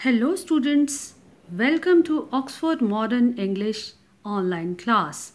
Hello students, welcome to Oxford Modern English online class.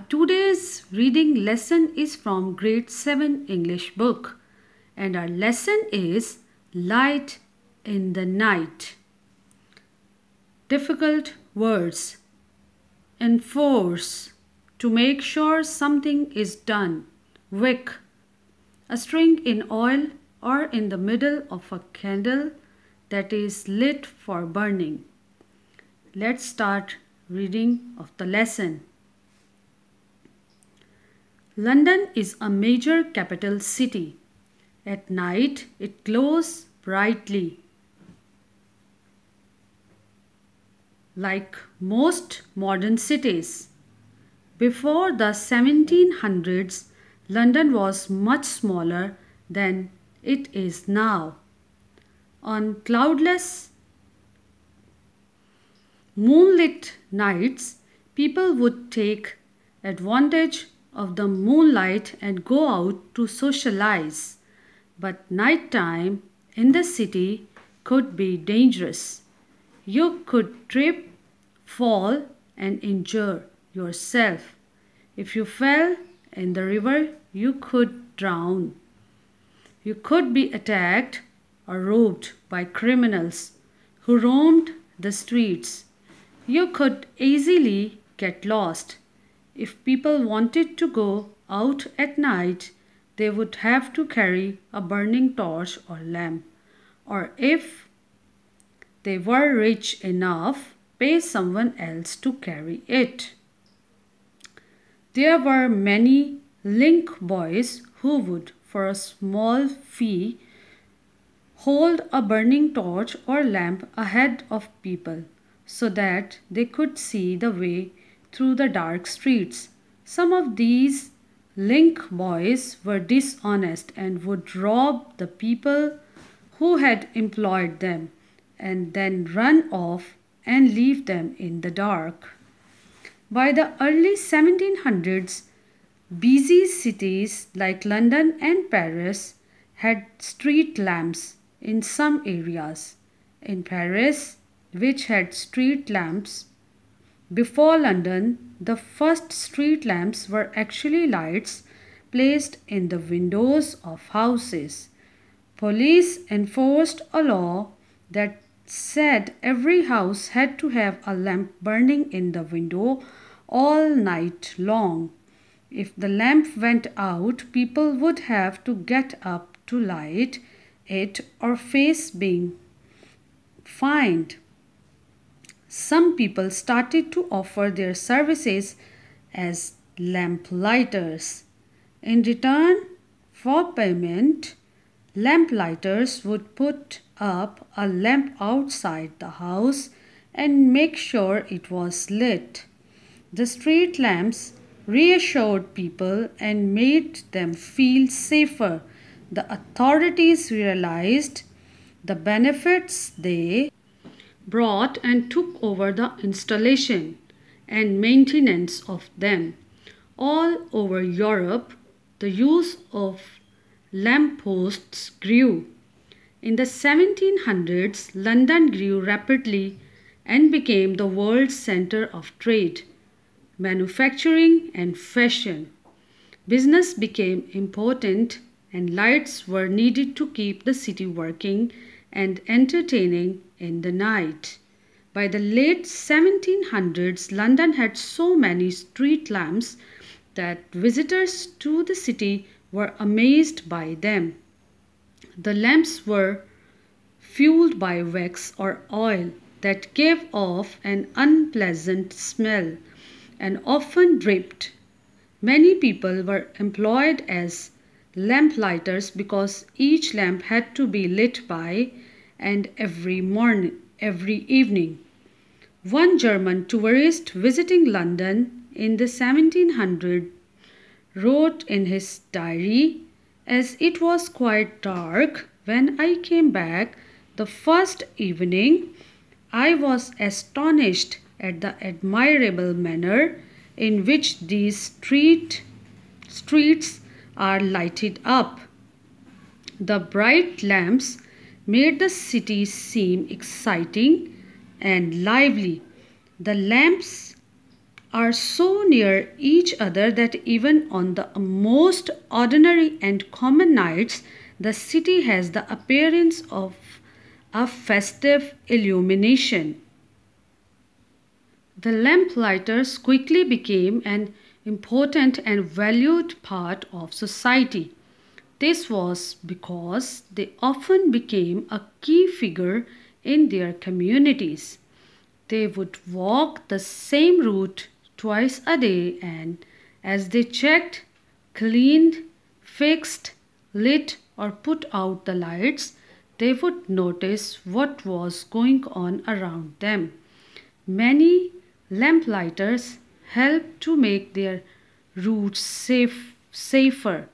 Today's reading lesson is from grade 7 English book and our lesson is Light in the Night. Difficult words. Enforce, to make sure something is done. Wick, a string in oil or in the middle of a candle that is lit for burning. Let's start reading of the lesson. London is a major capital city. At night it glows brightly. Like most modern cities. Before the 1700s, London was much smaller than it is now. On cloudless, moonlit nights, people would take advantage of the moonlight and go out to socialize. But nighttime in the city could be dangerous. You could trip, fall, and injure yourself. If you fell in the river, you could drown. You could be attacked or robbed by criminals who roamed the streets. You could easily get lost. If people wanted to go out at night, they would have to carry a burning torch or lamp, or if they were rich enough, pay someone else to carry it. There were many link boys who would, for a small fee, hold a burning torch or lamp ahead of people so that they could see the way through the dark streets. Some of these link boys were dishonest and would rob the people who had employed them and then run off and leave them in the dark. By the early 1700s, busy cities like London and Paris had street lamps in some areas. In Paris, which had street lamps before London, the first street lamps were actually lights placed in the windows of houses. Police enforced a law that said every house had to have a lamp burning in the window all night long. If the lamp went out, people would have to get up to light it or face being fined. Some people started to offer their services as lamplighters. In return for payment, lamplighters would put up a lamp outside the house and make sure it was lit. The street lamps reassured people and made them feel safer. The authorities realized the benefits they brought and took over the installation and maintenance of them. All over Europe, the use of lampposts grew. In the 1700s, London grew rapidly and became the world's center of trade, manufacturing, and fashion. Business became important and lights were needed to keep the city working and entertaining in the night. By the late 1700s, London had so many street lamps that visitors to the city were amazed by them. The lamps were fueled by wax or oil that gave off an unpleasant smell and often dripped. Many people were employed as lamplighters because each lamp had to be lit by and every evening. One German tourist visiting London in the 1700s wrote in his diary, "As it was quite dark when I came back the first evening, I was astonished at the admirable manner in which these streets are lighted up. The bright lamps made the city seem exciting and lively. The lamps are so near each other that even on the most ordinary and common nights, the city has the appearance of a festive illumination. The lamplighters quickly became an important and valued part of society. This was because they often became a key figure in their communities. They would walk the same route twice a day, and as they checked, cleaned, fixed, lit, or put out the lights, they would notice what was going on around them. Many lamplighters helped to make their routes safer.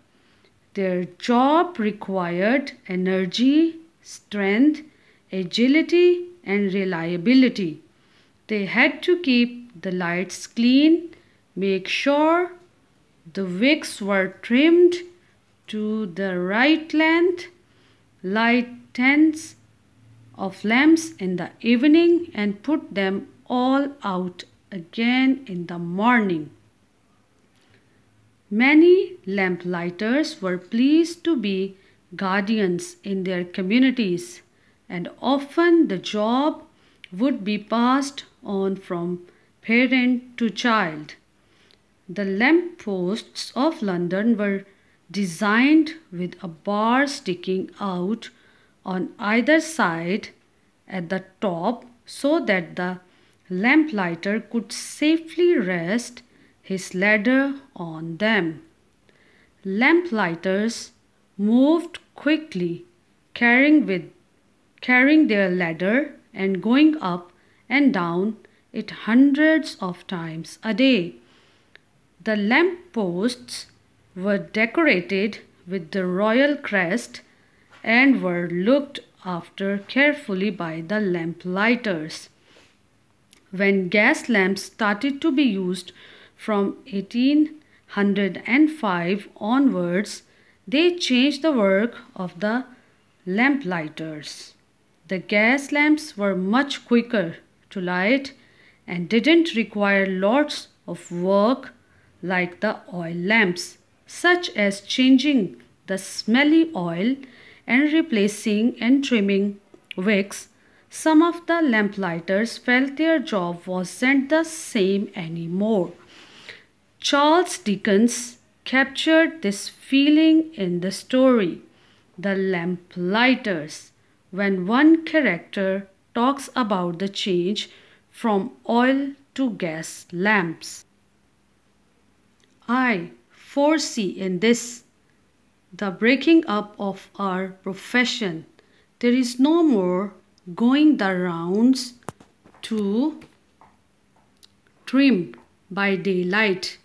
Their job required energy, strength, agility, and reliability. They had to keep the lights clean, make sure the wicks were trimmed to the right length, light tens of lamps in the evening, and put them all out again in the morning. Many lamplighters were pleased to be guardians in their communities, and often the job would be passed on from parent to child. The lampposts of London were designed with a bar sticking out on either side at the top so that the lamplighter could safely rest his ladder on them. Lamplighters moved quickly, carrying their ladder and going up and down it hundreds of times a day. The lampposts were decorated with the royal crest and were looked after carefully by the lamplighters. When gas lamps started to be used from 1805 onwards, they changed the work of the lamplighters. The gas lamps were much quicker to light and didn't require lots of work like the oil lamps, such as changing the smelly oil and replacing and trimming wicks. Some of the lamplighters felt their job wasn't the same anymore. Charles Dickens captured this feeling in the story, The Lamplighters, when one character talks about the change from oil to gas lamps. I foresee in this the breaking up of our profession. There is no more going the rounds to trim by daylight.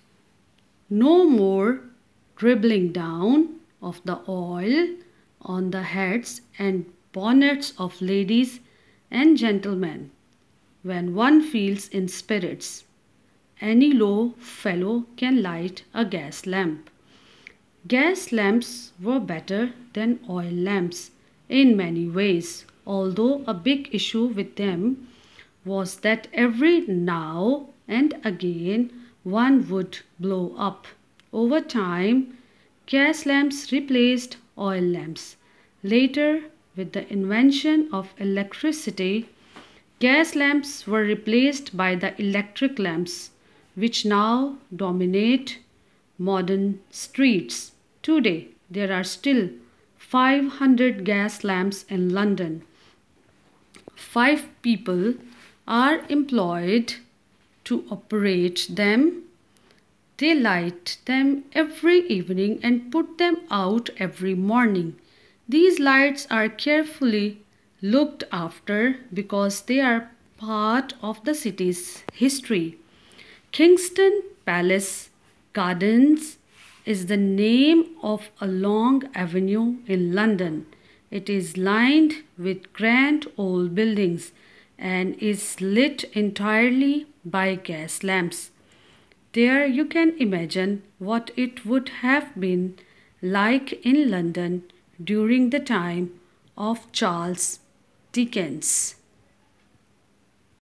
No more dribbling down of the oil on the heads and bonnets of ladies and gentlemen when one feels in spirits. Any low fellow can light a gas lamp. Gas lamps were better than oil lamps in many ways, although a big issue with them was that every now and again one would blow up. Over time, gas lamps replaced oil lamps. Later, with the invention of electricity, gas lamps were replaced by the electric lamps, which now dominate modern streets. Today, there are still 500 gas lamps in London. 5 people are employed to operate them. They light them every evening and put them out every morning. These lights are carefully looked after because they are part of the city's history. Kingston Palace Gardens is the name of a long avenue in London. It is lined with grand old buildings and is lit entirely by gas lamps. There you can imagine what it would have been like in London during the time of Charles Dickens.